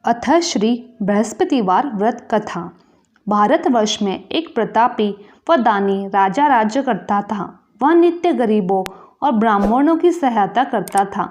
अथ श्री बृहस्पतिवार व्रत कथा। भारतवर्ष में एक प्रतापी व दानी राजा राज्य करता था। वह नित्य गरीबों और ब्राह्मणों की सहायता करता था।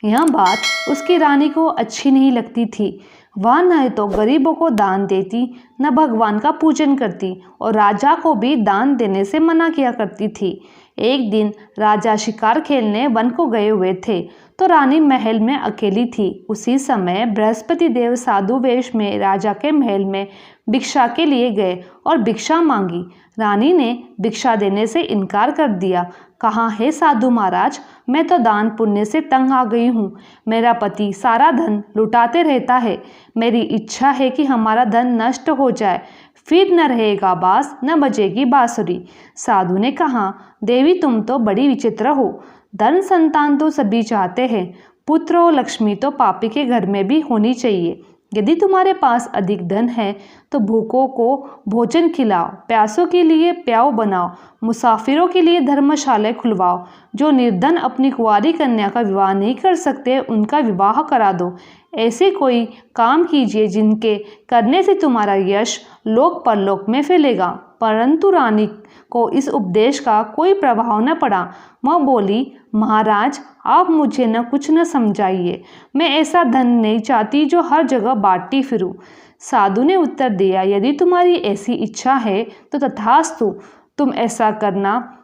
यह बात उसकी रानी को अच्छी नहीं लगती थी। वह न तो गरीबों को दान देती, न भगवान का पूजन करती और राजा को भी दान देने से मना किया करती थी। एक दिन राजा शिकार खेलने वन को गए हुए थे तो रानी महल में अकेली थी। उसी समय बृहस्पति देव साधु वेश में राजा के महल में भिक्षा के लिए गए और भिक्षा मांगी। रानी ने भिक्षा देने से इनकार कर दिया। कहा, हे साधु महाराज, मैं तो दान पुण्य से तंग आ गई हूँ। मेरा पति सारा धन लुटाते रहता है। मेरी इच्छा है कि हमारा धन नष्ट हो जाए, फिर न रहेगा बांस न बजेगी बांसुरी। साधु ने कहा, देवी तुम तो बड़ी विचित्र हो। धन संतान तो सभी चाहते हैं, पुत्र और लक्ष्मी तो पापी के घर में भी होनी चाहिए। यदि तुम्हारे पास अधिक धन है तो भूखों को भोजन खिलाओ, प्यासों के लिए प्याऊ बनाओ, मुसाफिरों के लिए धर्मशालाएं खुलवाओ। जो निर्धन अपनी कुंवारी कन्या का विवाह नहीं कर सकते उनका विवाह करा दो। ऐसे कोई काम कीजिए जिनके करने से तुम्हारा यश लोक परलोक में फैलेगा। परंतु रानी को इस उपदेश का कोई प्रभाव न पड़ा। वह बोली, महाराज आप मुझे न कुछ न समझाइए। मैं ऐसा धन नहीं चाहती जो हर जगह बांटती फिरूं। साधु ने उत्तर दिया, यदि तुम्हारी ऐसी इच्छा है तो तथास्तु, तुम ऐसा करना।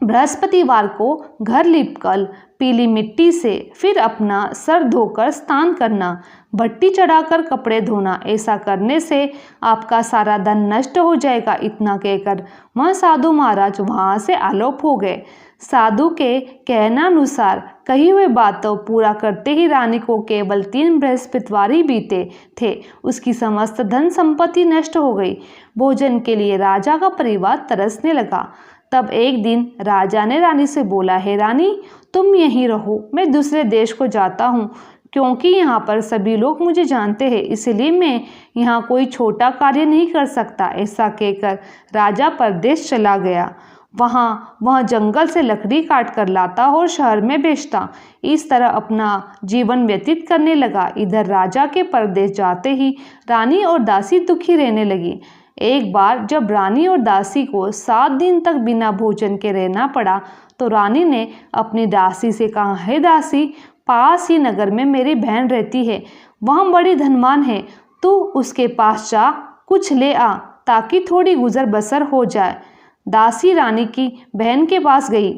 बृहस्पतिवार को घर लीपकर पीली मिट्टी से फिर अपना सर धोकर स्नान करना, भट्टी चढ़ाकर कपड़े धोना। ऐसा करने से आपका सारा धन नष्ट हो जाएगा। इतना कहकर वह साधु महाराज वहां से आलोप हो गए। साधु के कहनानुसार कही हुई बातों पूरा करते ही रानी को केवल 3 बृहस्पतिवार ही बीते थे। उसकी समस्त धन संपत्ति नष्ट हो गई। भोजन के लिए राजा का परिवार तरसने लगा। तब एक दिन राजा ने रानी से बोला, हे रानी, तुम यहीं रहो, मैं दूसरे देश को जाता हूँ, क्योंकि यहाँ पर सभी लोग मुझे जानते हैं, इसलिए मैं यहाँ कोई छोटा कार्य नहीं कर सकता। ऐसा कहकर राजा परदेश चला गया। वहाँ वह जंगल से लकड़ी काट कर लाता और शहर में बेचता। इस तरह अपना जीवन व्यतीत करने लगा। इधर राजा के परदेश जाते ही रानी और दासी दुखी रहने लगी। एक बार जब रानी और दासी को 7 दिन तक बिना भोजन के रहना पड़ा तो रानी ने अपनी दासी से कहा, हे दासी, पास ही नगर में मेरी बहन रहती है, वह बड़ी धनवान है, तू उसके पास जा, कुछ ले आ ताकि थोड़ी गुजर बसर हो जाए। दासी रानी की बहन के पास गई।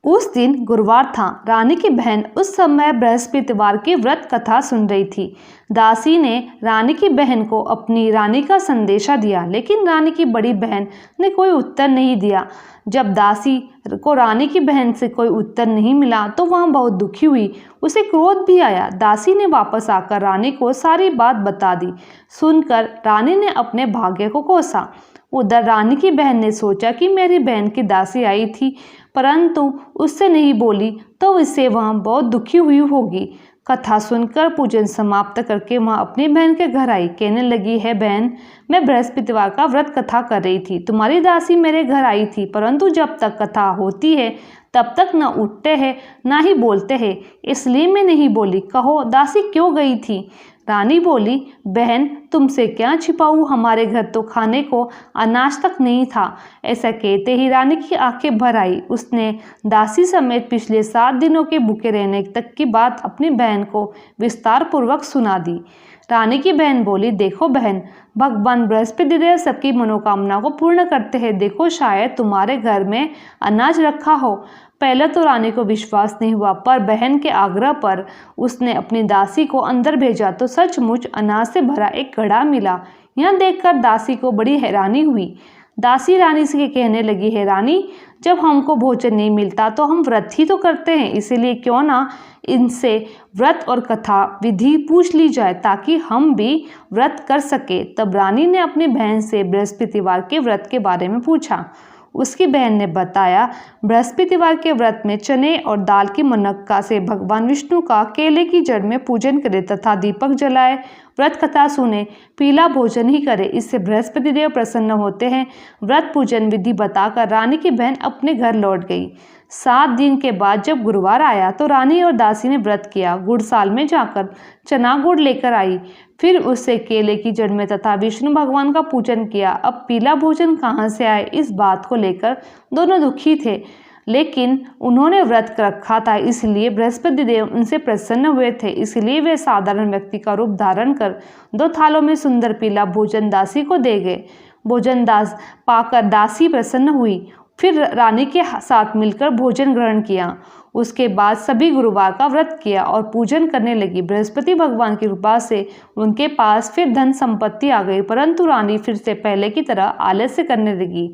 उस दिन गुरुवार था। रानी की बहन उस समय बृहस्पतिवार की व्रत कथा सुन रही थी। दासी ने रानी की बहन को अपनी रानी का संदेशा दिया, लेकिन रानी की बड़ी बहन ने कोई उत्तर नहीं दिया। जब दासी को रानी की बहन से कोई उत्तर नहीं मिला तो वह बहुत दुखी हुई। उसे क्रोध भी आया। दासी ने वापस आकर रानी को सारी बात बता दी। सुनकर रानी ने अपने भाग्य को कोसा। उधर रानी की बहन ने सोचा कि मेरी बहन की दासी आई थी, परंतु उससे नहीं बोली तो इससे वह बहुत दुखी हुई होगी। कथा सुनकर पूजन समाप्त करके वह अपनी बहन के घर आई। कहने लगी, है बहन, मैं बृहस्पतिवार का व्रत कथा कर रही थी। तुम्हारी दासी मेरे घर आई थी, परंतु जब तक कथा होती है तब तक न उठते हैं न ही बोलते हैं, इसलिए मैं नहीं बोली। कहो दासी क्यों गई थी? रानी बोली, बहन तुमसे क्या छिपाऊं, हमारे घर तो खाने को अनाज तक नहीं था। ऐसा कहते ही रानी की आंखें भर आई। उसने दासी समेत पिछले 7 दिनों के भूखे रहने तक की बात अपनी बहन को विस्तार पूर्वक सुना दी। रानी की बहन बोली, देखो बहन, भगवान बृहस्पति देव सबकी मनोकामना को पूर्ण करते हैं। देखो शायद तुम्हारे घर में अनाज रखा हो। पहले तो रानी को विश्वास नहीं हुआ, पर बहन के आग्रह पर उसने अपनी दासी को अंदर भेजा तो सचमुच अनाज से भरा एक घड़ा मिला। यह देखकर दासी को बड़ी हैरानी हुई। दासी रानी से कहने लगी, है रानी, जब हमको भोजन नहीं मिलता तो हम व्रत ही तो करते हैं, इसीलिए क्यों ना इनसे व्रत और कथा विधि पूछ ली जाए ताकि हम भी व्रत कर सके। तब रानी ने अपनी बहन से बृहस्पतिवार के व्रत के बारे में पूछा। उसकी बहन ने बताया, बृहस्पतिवार के व्रत में चने और दाल की मुनक्का से भगवान विष्णु का केले की जड़ में पूजन करे तथा दीपक जलाए, व्रत कथा सुने, पीला भोजन ही करे, इससे बृहस्पति देव प्रसन्न होते हैं। व्रत पूजन विधि बताकर रानी की बहन अपने घर लौट गई। 7 दिन के बाद जब गुरुवार आया तो रानी और दासी ने व्रत किया। गुड़साल में जाकर चना गुड़ लेकर आई, फिर उससे केले की जड़ में तथा विष्णु भगवान का पूजन किया। अब पीला भोजन कहाँ से आए, इस बात को लेकर दोनों दुखी थे, लेकिन उन्होंने व्रत रखा था, इसलिए बृहस्पति देव उनसे प्रसन्न हुए थे। इसलिए वे साधारण व्यक्ति का रूप धारण कर 2 थालों में सुंदर पीला भोजन दासी को दे गए। भोजन दास पाकर दासी प्रसन्न हुई, फिर रानी के साथ मिलकर भोजन ग्रहण किया। उसके बाद सभी गुरुवार का व्रत किया और पूजन करने लगी। बृहस्पति भगवान की कृपा से उनके पास फिर धन संपत्ति आ गई, परंतु रानी फिर से पहले की तरह आलस्य करने लगी।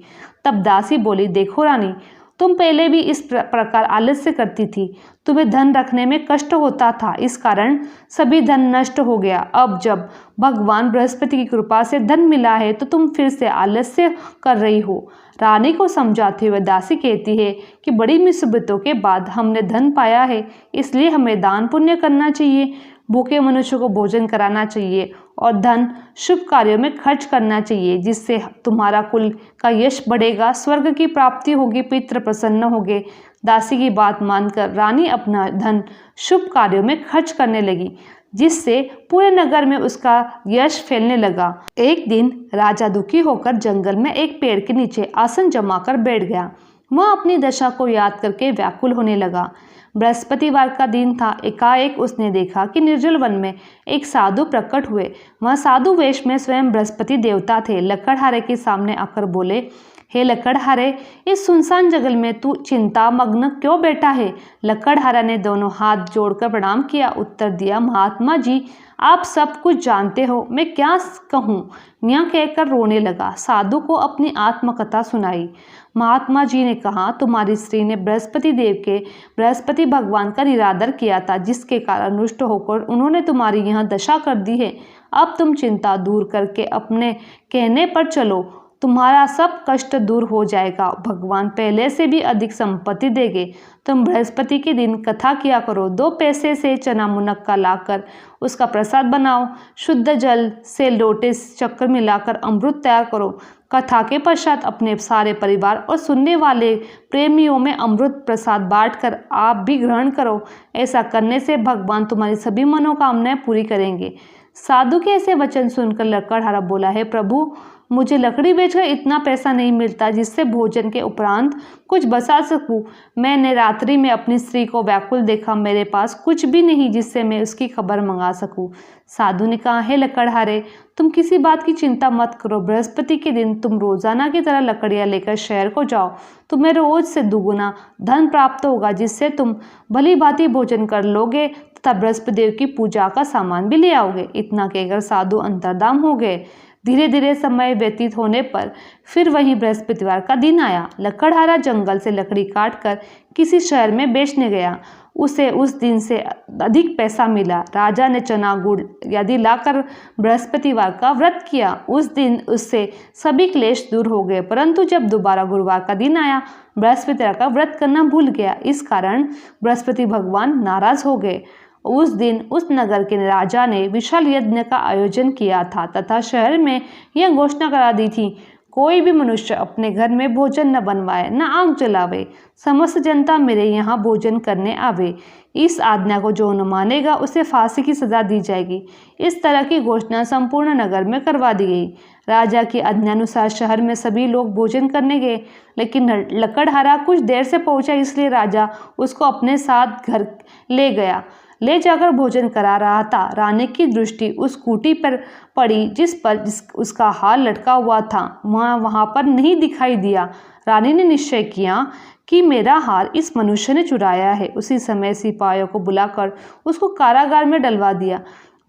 तब दासी बोली, देखो रानी, तुम पहले भी इस प्रकार आलस्य करती थी, तुम्हें धन रखने में कष्ट होता था, इस कारण सभी धन नष्ट हो गया। अब जब भगवान बृहस्पति की कृपा से धन मिला है तो तुम फिर से आलस्य कर रही हो। रानी को समझाते हुए दासी कहती है कि बड़ी मुसीबतों के बाद हमने धन पाया है, इसलिए हमें दान पुण्य करना चाहिए, भूखे मनुष्य को भोजन कराना चाहिए और धन शुभ कार्यों में खर्च करना चाहिए, जिससे तुम्हारा कुल का यश बढ़ेगा, स्वर्ग की प्राप्ति होगी, पितृ प्रसन्न होंगे। दासी की बात मानकर रानी अपना धन शुभ कार्यों में खर्च करने लगी, जिससे पूरे नगर में उसका यश फैलने लगा। एक दिन राजा दुखी होकर जंगल में एक पेड़ के नीचे आसन जमाकर बैठ गया। वह अपनी दशा को याद करके व्याकुल होने लगा। बृहस्पतिवार का दिन था। एकाएक उसने देखा कि निर्जल वन में एक साधु प्रकट हुए। वह साधु वेश में स्वयं बृहस्पति देवता थे। लकड़हारे के सामने आकर बोले, हे लकड़हारे, इस सुनसान जंगल में तू चिंता मग्न क्यों बैठा है? लकड़हारा ने दोनों हाथ जोड़कर प्रणाम किया। उत्तर दिया, महात्मा जी, आप सब कुछ जानते हो, मैं क्या कहूँ? यह कहकर रोने लगा। साधु को अपनी आत्मकथा सुनाई। महात्मा जी ने कहा, तुम्हारी स्त्री ने बृहस्पति भगवान का निरादर किया था, जिसके कारण रुष्ट होकर उन्होंने तुम्हारी यह दशा कर दी है। अब तुम चिंता दूर करके अपने कहने पर चलो, तुम्हारा सब कष्ट दूर हो जाएगा। भगवान पहले से भी अधिक संपत्ति देंगे। तुम बृहस्पति के दिन कथा किया करो। 2 पैसे से चना मुनक्का लाकर उसका प्रसाद बनाओ। शुद्ध जल से लोटे चक्कर मिलाकर अमृत तैयार करो। कथा के पश्चात अपने सारे परिवार और सुनने वाले प्रेमियों में अमृत प्रसाद बांटकर आप भी ग्रहण करो। ऐसा करने से भगवान तुम्हारी सभी मनोकामनाएं पूरी करेंगे। साधु के ऐसे वचन सुनकर लकड़हारा बोला, है प्रभु, मुझे लकड़ी बेचकर इतना पैसा नहीं मिलता जिससे भोजन के उपरांत कुछ बचा सकूं। मैंने रात्रि में अपनी स्त्री को व्याकुल देखा, मेरे पास कुछ भी नहीं जिससे मैं उसकी खबर मंगा सकूं। साधु ने कहा, हे लकड़हारे, तुम किसी बात की चिंता मत करो। बृहस्पति के दिन तुम रोजाना की तरह लकड़ियां लेकर शहर को जाओ। तुम्हें रोज से दुगुना धन प्राप्त होगा, जिससे तुम भली भांति भोजन कर लोगे तथा बृहस्पति देव की पूजा का सामान भी ले आओगे। इतना कहकर साधु अंतर्धान हो गए। धीरे धीरे समय व्यतीत होने पर फिर वही बृहस्पतिवार का दिन आया। लकड़हारा जंगल से लकड़ी काटकर किसी शहर में बेचने गया। उसे उस दिन से अधिक पैसा मिला। राजा ने चना गुड़ आदि लाकर बृहस्पतिवार का व्रत किया। उस दिन उससे सभी क्लेश दूर हो गए, परंतु जब दोबारा गुरुवार का दिन आया, बृहस्पतिवार का व्रत करना भूल गया। इस कारण बृहस्पति भगवान नाराज हो गए। उस दिन उस नगर के राजा ने विशाल यज्ञ का आयोजन किया था तथा शहर में यह घोषणा करा दी थी, कोई भी मनुष्य अपने घर में भोजन न बनवाए, न आग जलावे। समस्त जनता मेरे यहाँ भोजन करने आवे। इस आज्ञा को जो न मानेगा उसे फांसी की सजा दी जाएगी। इस तरह की घोषणा संपूर्ण नगर में करवा दी गई। राजा की आज्ञानुसार शहर में सभी लोग भोजन करने गए, लेकिन लकड़हारा कुछ देर से पहुंचा, इसलिए राजा उसको अपने साथ घर ले गया। ले जाकर भोजन करा रहा था। रानी की दृष्टि उस कूटी पर पड़ी जिस पर उसका हार लटका हुआ था। वहां पर नहीं दिखाई दिया। रानी ने निश्चय किया कि मेरा हार इस मनुष्य ने चुराया है। उसी समय सिपाहियों को बुलाकर उसको कारागार में डलवा दिया।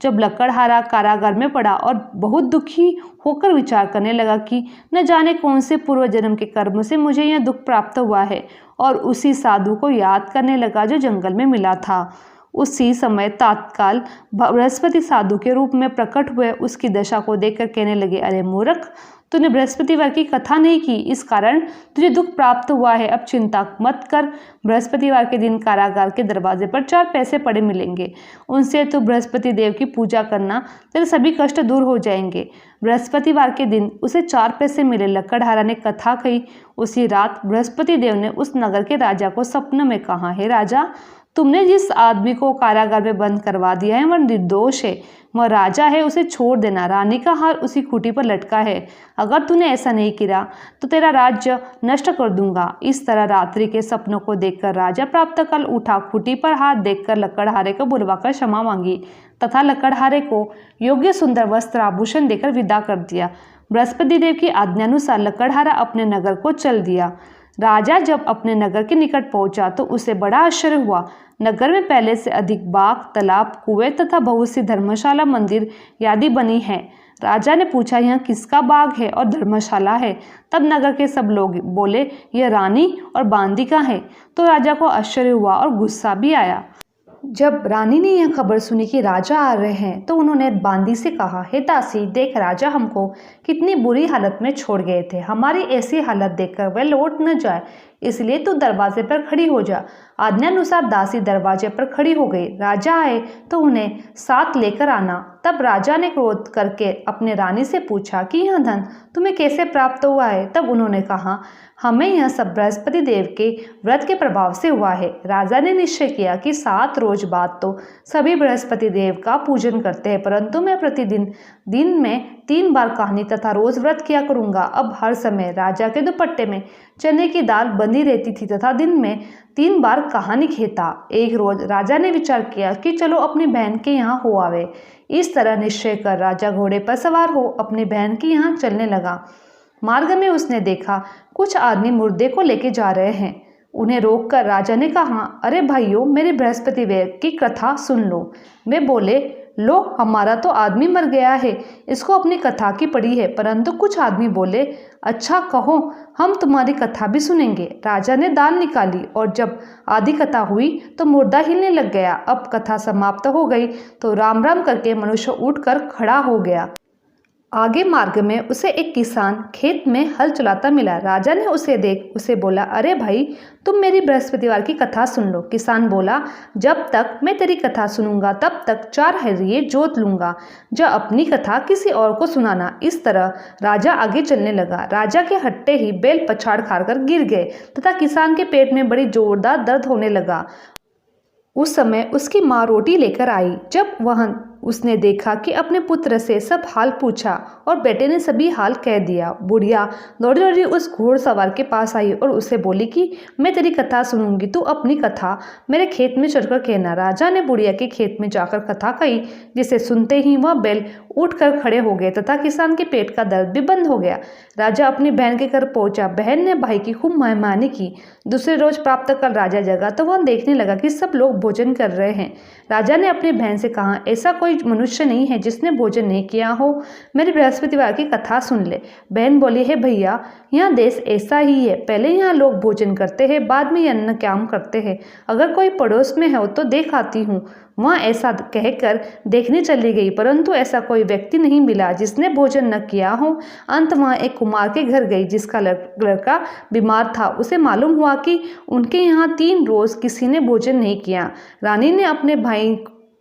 जब लकड़हारा कारागार में पड़ा और बहुत दुखी होकर विचार करने लगा कि न जाने कौन से पूर्व जन्म के कर्म से मुझे यह दुख प्राप्त हुआ है, और उसी साधु को याद करने लगा जो जंगल में मिला था। उसी समय तत्काल बृहस्पति साधु के रूप में प्रकट हुए उसकी दशा को देखकर कहने लगे, अरे मूर्ख, तूने बृहस्पतिवार की कथा नहीं की, इस कारण तुझे दुख प्राप्त हुआ है। अब चिंता मत कर, बृहस्पतिवार के दिन कारागार के दरवाजे पर 4 पैसे पड़े मिलेंगे, उनसे तू बृहस्पति देव की पूजा करना, तेरे सभी कष्ट दूर हो जाएंगे। बृहस्पतिवार के दिन उसे 4 पैसे मिले। लकड़हारा ने कथा कही। उसी रात बृहस्पति देव ने उस नगर के राजा को स्वप्न में कहा, हे राजा, तुमने जिस आदमी को कारागार में बंद करवा दिया है वह निर्दोष है, वह राजा है, उसे छोड़ देना। रानी का हार उसी खूंटी पर लटका है, अगर तूने ऐसा नहीं किया तो तेरा राज्य नष्ट कर दूंगा। इस तरह रात्रि के सपनों को देखकर राजा प्रातःकाल उठा, खूंटी पर हाथ देखकर लकड़हारे को बुलवाकर क्षमा मांगी तथा लकड़हारे को योग्य सुंदर वस्त्र आभूषण देकर विदा कर दिया। बृहस्पति देव की आज्ञानुसार लकड़हारा अपने नगर को चल दिया। राजा जब अपने नगर के निकट पहुंचा तो उसे बड़ा आश्चर्य हुआ। नगर में पहले से अधिक बाग, तालाब, कुएं तथा बहुत सी धर्मशाला, मंदिर आदि बनी है। राजा ने पूछा, यह किसका बाग है और धर्मशाला है? तब नगर के सब लोग बोले, यह रानी और बांदी का है। तो राजा को आश्चर्य हुआ और गुस्सा भी आया। जब रानी ने यह खबर सुनी कि राजा आ रहे हैं तो उन्होंने बांदी से कहा, हे दासी, देख राजा हमको कितनी बुरी हालत में छोड़ गए थे, हमारी ऐसी हालत देखकर वह लौट न जाए, इसलिए तू दरवाजे पर खड़ी हो जा। आज्ञानुसार दासी दरवाजे पर खड़ी हो गई। राजा आए तो उन्हें साथ लेकर आना। तब राजा ने क्रोध करके अपने रानी से पूछा कि यह धन तुम्हें कैसे प्राप्त हुआ है? तब उन्होंने कहा, हमें यह सब बृहस्पति देव के व्रत के प्रभाव से हुआ है। राजा ने निश्चय किया कि 7 रोज बाद तो सभी बृहस्पति देव का पूजन करते हैं, परंतु मैं प्रतिदिन दिन में 3 बार कहानी तथा रोज व्रत किया करूंगा। अब हर समय राजा के दुपट्टे में चने की दाल बंधी रहती थी तथा दिन में 3 बार कहानी खेता। एक रोज राजा ने विचार किया कि चलो अपनी बहन के यहाँ हो आवे। इस तरह निश्चय कर राजा घोड़े पर सवार हो अपनी बहन के यहाँ चलने लगा। मार्ग में उसने देखा कुछ आदमी मुर्दे को लेके जा रहे हैं। उन्हें रोककर राजा ने कहा, अरे भाइयों, मेरे बृहस्पति देव की कथा सुन लो। वे बोले, लो, हमारा तो आदमी मर गया है, इसको अपनी कथा की पड़ी है। परंतु कुछ आदमी बोले, अच्छा कहो, हम तुम्हारी कथा भी सुनेंगे। राजा ने दाल निकाली और जब आधी कथा हुई तो मुर्दा हिलने लग गया। अब कथा समाप्त हो गई तो राम राम करके मनुष्य उठकर खड़ा हो गया। आगे मार्ग में उसे एक किसान खेत में हल चलाता मिला। राजा ने उसे देख उसे बोला, अरे भाई, तुम मेरी बृहस्पतिवार की कथा सुन लो। किसान बोला, जब तक मैं तेरी कथा सुनूंगा तब तक 4 हरिये जोत लूंगा, जो अपनी कथा किसी और को सुनाना। इस तरह राजा आगे चलने लगा। राजा के हटते ही बैल पछाड़ खाकर गिर गए तथा किसान के पेट में बड़ी जोरदार दर्द होने लगा। उस समय उसकी माँ रोटी लेकर आई। जब वह उसने देखा कि अपने पुत्र से सब हाल पूछा और बेटे ने सभी हाल कह दिया। बुढ़िया दौड़ी दौड़ी उस घोड़सवार के पास आई और उसे बोली कि मैं तेरी कथा सुनूंगी, तू अपनी कथा मेरे खेत में चढ़कर कहना। राजा ने बुढ़िया के खेत में जाकर कथा कही, जिसे सुनते ही वह बैल उठकर खड़े हो गए तथा किसान के पेट का दर्द भी बंद हो गया। राजा अपनी बहन के घर पहुंचा। बहन ने भाई की खूब मेहमानी की। दूसरे रोज प्रातःकाल राजा जगा तो वह देखने लगा कि सब लोग भोजन कर रहे हैं। राजा ने अपनी बहन से कहा, ऐसा कोई मनुष्य नहीं है जिसने भोजन नहीं किया हो, मेरी बृहस्पतिवार की कथा सुन ले। बहन बोली, है भैया, यह देश ऐसा ही है, पहले यहाँ लोग भोजन करते हैं, बाद में अन्न काम करते हैं। अगर कोई पड़ोस में हो तो देख आती हूँ। वह ऐसा कहकर देखने चली गई, परंतु ऐसा कोई व्यक्ति नहीं मिला जिसने भोजन न किया हो। अंत वह एक कुमार के घर गई जिसका लड़का बीमार था। उसे मालूम हुआ कि उनके यहाँ 3 रोज किसी ने भोजन नहीं किया। रानी ने अपने भाई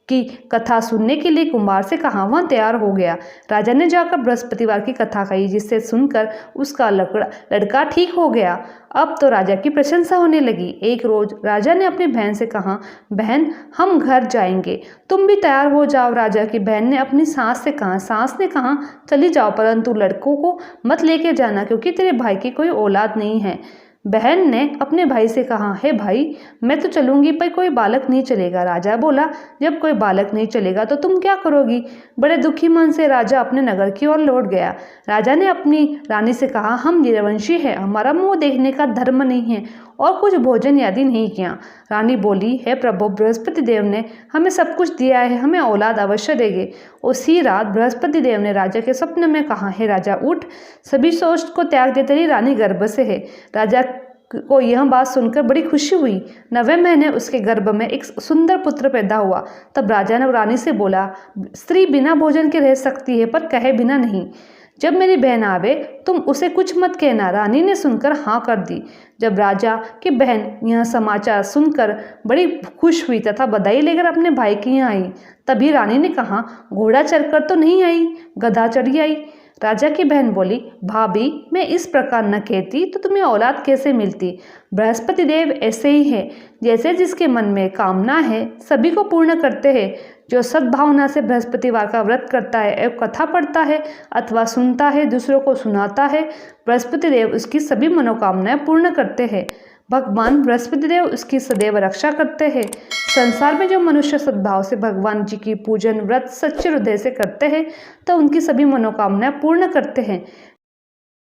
की कथा सुनने के लिए कुमार से कहा। वह तैयार हो गया। राजा ने जाकर बृहस्पतिवार की कथा कही, जिससे सुनकर उसका लड़का ठीक हो गया। अब तो राजा की प्रशंसा होने लगी। एक रोज राजा ने अपनी बहन से कहा, बहन, हम घर जाएंगे, तुम भी तैयार हो जाओ। राजा की बहन ने अपनी सास से कहा। सास ने कहा, चली जाओ, परंतु लड़कों को मत लेके जाना, क्योंकि तेरे भाई की कोई औलाद नहीं है। बहन ने अपने भाई से कहा, हे भाई, मैं तो चलूंगी, पर कोई बालक नहीं चलेगा। राजा बोला, जब कोई बालक नहीं चलेगा तो तुम क्या करोगी? बड़े दुखी मन से राजा अपने नगर की ओर लौट गया। राजा ने अपनी रानी से कहा, हम निरवंशी हैं, हमारा मुंह देखने का धर्म नहीं है और कुछ भोजन आदि नहीं किया। रानी बोली, हे प्रभु, बृहस्पति देव ने हमें सब कुछ दिया है, हमें औलाद अवश्य देंगे। उसी रात बृहस्पति देव ने राजा के स्वप्न में कहा, हे राजा, उठ, सभी सोच को त्याग दे, तेरी रानी गर्भ से है। राजा को यह बात सुनकर बड़ी खुशी हुई। 9वें महीने उसके गर्भ में एक सुंदर पुत्र पैदा हुआ। तब राजा ने रानी से बोला, स्त्री बिना भोजन के रह सकती है पर कहे बिना नहीं। जब मेरी बहन आवे तुम उसे कुछ मत कहना। रानी ने सुनकर हाँ कर दी। जब राजा की बहन यह समाचार सुनकर बड़ी खुश हुई तथा बधाई लेकर अपने भाई के यहाँ आई, तभी रानी ने कहा, घोड़ा चढ़कर तो नहीं आई, गधा चढ़ी आई। राजा की बहन बोली, भाभी मैं इस प्रकार न कहती तो तुम्हें औलाद कैसे मिलती। बृहस्पति देव ऐसे ही है, जैसे जिसके मन में कामना है सभी को पूर्ण करते हैं। जो सद्भावना से बृहस्पतिवार का व्रत करता है एवं कथा पढ़ता है अथवा सुनता है, दूसरों को सुनाता है, बृहस्पति देव उसकी सभी मनोकामनाएं पूर्ण करते हैं। भगवान बृहस्पति देव उसकी सदैव रक्षा करते हैं। संसार में जो मनुष्य सद्भाव से भगवान जी की पूजन व्रत सच्चे हृदय से करते हैं तो उनकी सभी मनोकामनाएं पूर्ण करते हैं।